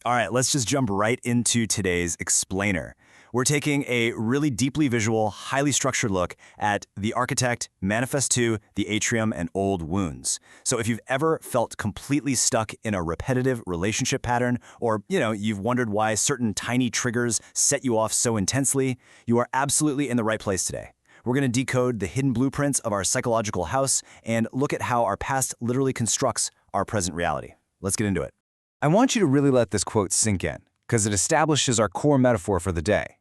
All right, let's just jump right into today's explainer. We're taking a really deeply visual, highly structured look at the architect, manifesto, the atrium, and old wounds. So if you've ever felt completely stuck in a repetitive relationship pattern, or you've wondered why certain tiny triggers set you off so intensely, you are absolutely in the right place today. We're going to decode the hidden blueprints of our psychological house and look at how our past literally constructs our present reality. Let's get into it. I want you to really let this quote sink in, because it establishes our core metaphor for the day.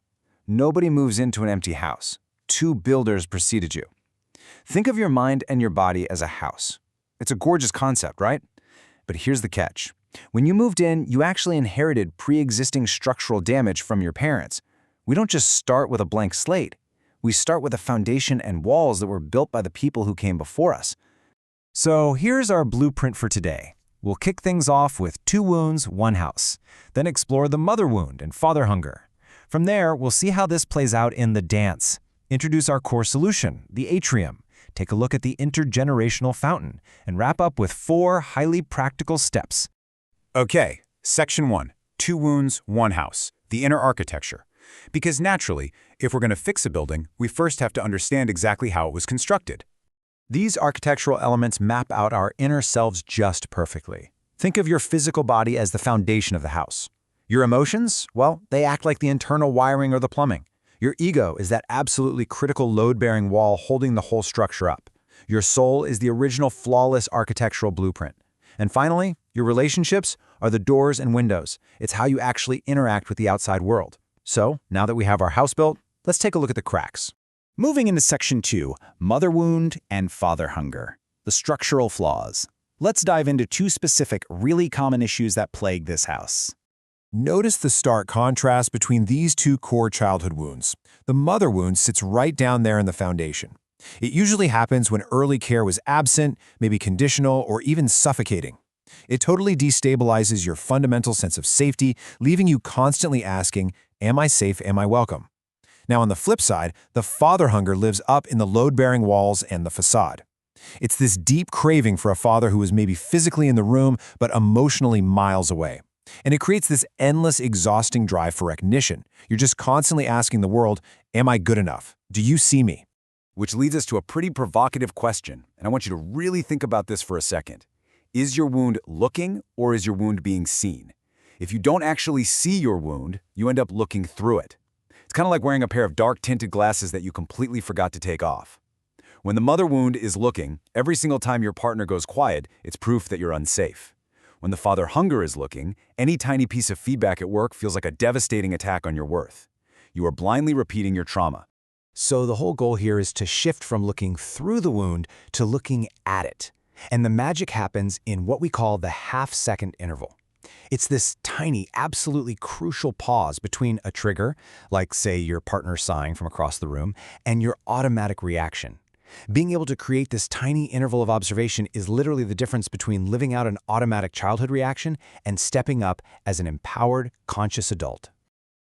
Nobody moves into an empty house. Two builders preceded you. Think of your mind and your body as a house. It's a gorgeous concept, right? But here's the catch. When you moved in, you actually inherited pre-existing structural damage from your parents. We don't just start with a blank slate. We start with a foundation and walls that were built by the people who came before us. So here's our blueprint for today. We'll kick things off with 2 wounds, 1 house. Then explore the mother wound and father hunger. From there, we'll see how this plays out in the dance. Introduce our core solution, the atrium. Take a look at the intergenerational fountain, and wrap up with 4 highly practical steps. Okay, Section 1, 2 wounds, 1 house, the inner architecture. Because naturally, if we're going to fix a building, we first have to understand exactly how it was constructed. These architectural elements map out our inner selves just perfectly. Think of your physical body as the foundation of the house. Your emotions, well, they act like the internal wiring or the plumbing. Your ego is that absolutely critical load-bearing wall holding the whole structure up. Your soul is the original flawless architectural blueprint. And finally, your relationships are the doors and windows. It's how you actually interact with the outside world. So, now that we have our house built, let's take a look at the cracks. Moving into Section 2, Mother Wound and Father Hunger, the structural flaws. Let's dive into 2 specific, really common issues that plague this house. Notice the stark contrast between these 2 core childhood wounds. The mother wound sits right down there in the foundation. It usually happens when early care was absent, maybe conditional, or even suffocating. It totally destabilizes your fundamental sense of safety, leaving you constantly asking, am I safe, am I welcome? Now on the flip side, the father hunger lives up in the load-bearing walls and the facade. It's this deep craving for a father who is maybe physically in the room, but emotionally miles away. And it creates this endless, exhausting drive for recognition. You're just constantly asking the world, am I good enough? Do you see me? Which leads us to a pretty provocative question, and I want you to really think about this for a second. Is your wound looking, or is your wound being seen? If you don't actually see your wound, you end up looking through it. It's kind of like wearing a pair of dark-tinted glasses that you completely forgot to take off. When the mother wound is looking, every single time your partner goes quiet, it's proof that you're unsafe. When the father hunger is looking, any tiny piece of feedback at work feels like a devastating attack on your worth. You are blindly repeating your trauma. So the whole goal here is to shift from looking through the wound to looking at it. And the magic happens in what we call the half-second interval. It's this tiny, absolutely crucial pause between a trigger, like, say, your partner sighing from across the room, and your automatic reaction. Being able to create this tiny interval of observation is literally the difference between living out an automatic childhood reaction and stepping up as an empowered, conscious adult.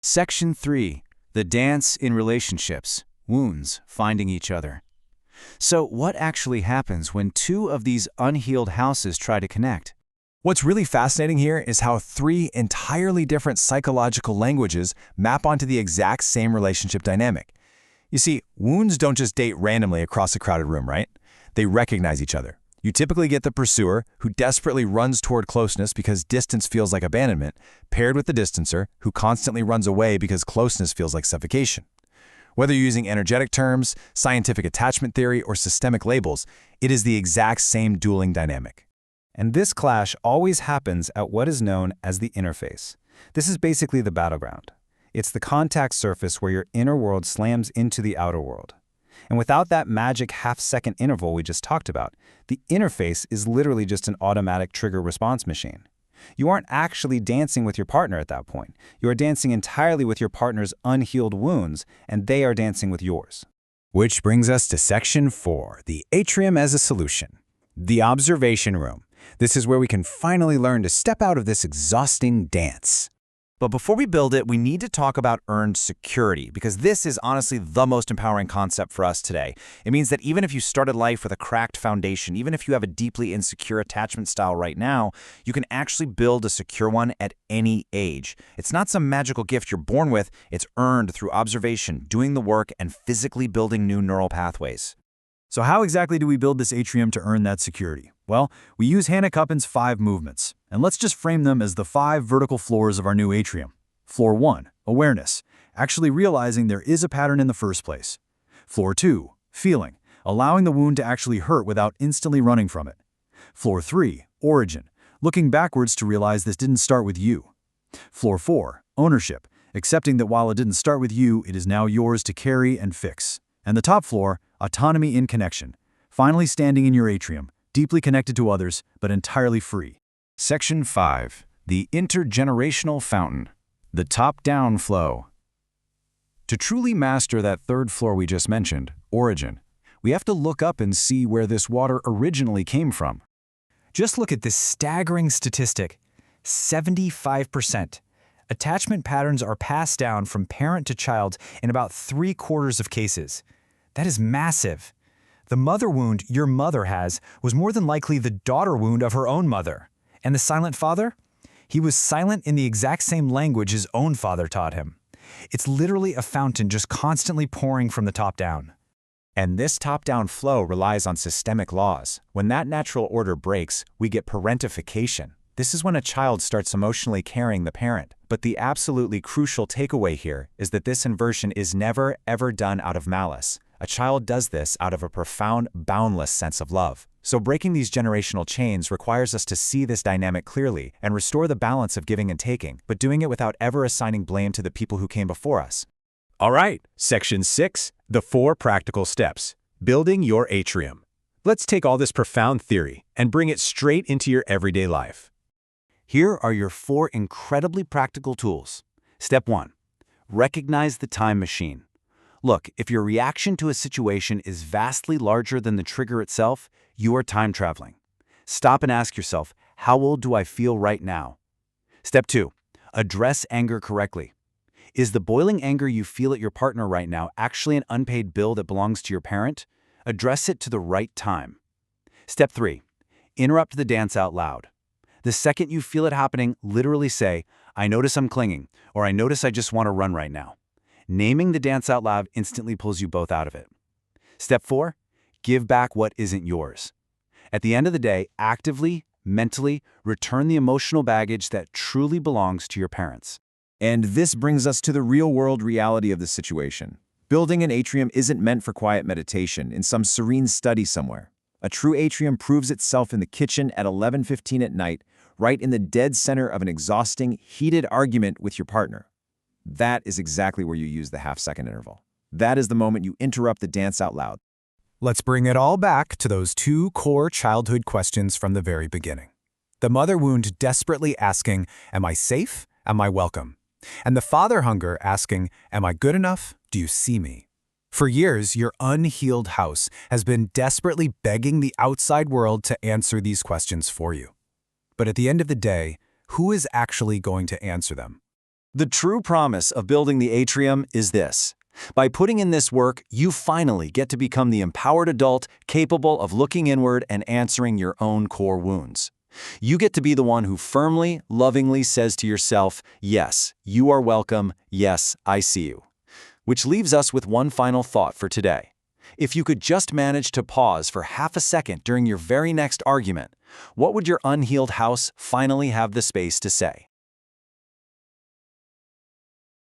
Section 3. The dance in relationships. Wounds finding each other. So what actually happens when 2 of these unhealed houses try to connect? What's really fascinating here is how 3 entirely different psychological languages map onto the exact same relationship dynamic. You see, wounds don't just date randomly across a crowded room, right? They recognize each other. You typically get the pursuer, who desperately runs toward closeness because distance feels like abandonment, paired with the distancer, who constantly runs away because closeness feels like suffocation. Whether you're using energetic terms, scientific attachment theory, or systemic labels, it is the exact same dueling dynamic. And this clash always happens at what is known as the interface. This is basically the battleground. It's the contact surface where your inner world slams into the outer world. And without that magic half-second interval we just talked about, the interface is literally just an automatic trigger response machine. You aren't actually dancing with your partner at that point. You are dancing entirely with your partner's unhealed wounds, and they are dancing with yours. Which brings us to Section 4, the atrium as a solution. The observation room. This is where we can finally learn to step out of this exhausting dance. But before we build it, we need to talk about earned security, because this is honestly the most empowering concept for us today. It means that even if you started life with a cracked foundation, even if you have a deeply insecure attachment style right now, you can actually build a secure one at any age. It's not some magical gift you're born with, it's earned through observation, doing the work, and physically building new neural pathways. So how exactly do we build this atrium to earn that security? Well, we use Hannah Cuppen's 5 movements, and let's just frame them as the 5 vertical floors of our new atrium. Floor 1, awareness, actually realizing there is a pattern in the first place. Floor 2, feeling, allowing the wound to actually hurt without instantly running from it. Floor 3, origin, looking backwards to realize this didn't start with you. Floor 4, ownership, accepting that while it didn't start with you, it is now yours to carry and fix. And the top floor, autonomy in connection, finally standing in your atrium, deeply connected to others, but entirely free. Section 5. The intergenerational fountain. The top-down flow. To truly master that third floor we just mentioned, origin, we have to look up and see where this water originally came from. Just look at this staggering statistic. 75%. Attachment patterns are passed down from parent to child in about 3/4 of cases. That is massive. The mother wound your mother has was more than likely the daughter wound of her own mother. And the silent father? He was silent in the exact same language his own father taught him. It's literally a fountain just constantly pouring from the top down. And this top-down flow relies on systemic laws. When that natural order breaks, we get parentification. This is when a child starts emotionally carrying the parent. But the absolutely crucial takeaway here is that this inversion is never, ever done out of malice. A child does this out of a profound, boundless sense of love. So breaking these generational chains requires us to see this dynamic clearly and restore the balance of giving and taking, but doing it without ever assigning blame to the people who came before us. All right, Section 6, the 4 practical steps. Building your atrium. Let's take all this profound theory and bring it straight into your everyday life. Here are your 4 incredibly practical tools. Step 1. Recognize the time machine. Look, if your reaction to a situation is vastly larger than the trigger itself, you are time traveling. Stop and ask yourself, how old do I feel right now? Step 2. Address anger correctly. Is the boiling anger you feel at your partner right now actually an unpaid bill that belongs to your parent? Address it to the right time. Step 3. Interrupt the dance out loud. The second you feel it happening, literally say, I notice I'm clinging, or I notice I just want to run right now. Naming the dance out loud instantly pulls you both out of it. Step 4. Give back what isn't yours. At the end of the day, actively, mentally, return the emotional baggage that truly belongs to your parents. And this brings us to the real-world reality of the situation. Building an atrium isn't meant for quiet meditation in some serene study somewhere. A true atrium proves itself in the kitchen at 11:15 at night, right in the dead center of an exhausting, heated argument with your partner. That is exactly where you use the half-second interval. That is the moment you interrupt the dance out loud. Let's bring it all back to those 2 core childhood questions from the very beginning. The mother wound desperately asking, am I safe? Am I welcome? And the father hunger asking, am I good enough? Do you see me? For years, your unhealed house has been desperately begging the outside world to answer these questions for you. But at the end of the day, who is actually going to answer them? The true promise of building the atrium is this. By putting in this work, you finally get to become the empowered adult capable of looking inward and answering your own core wounds. You get to be the one who firmly, lovingly says to yourself, yes, you are welcome, yes, I see you. Which leaves us with one final thought for today. If you could just manage to pause for half a second during your very next argument, what would your unhealed house finally have the space to say?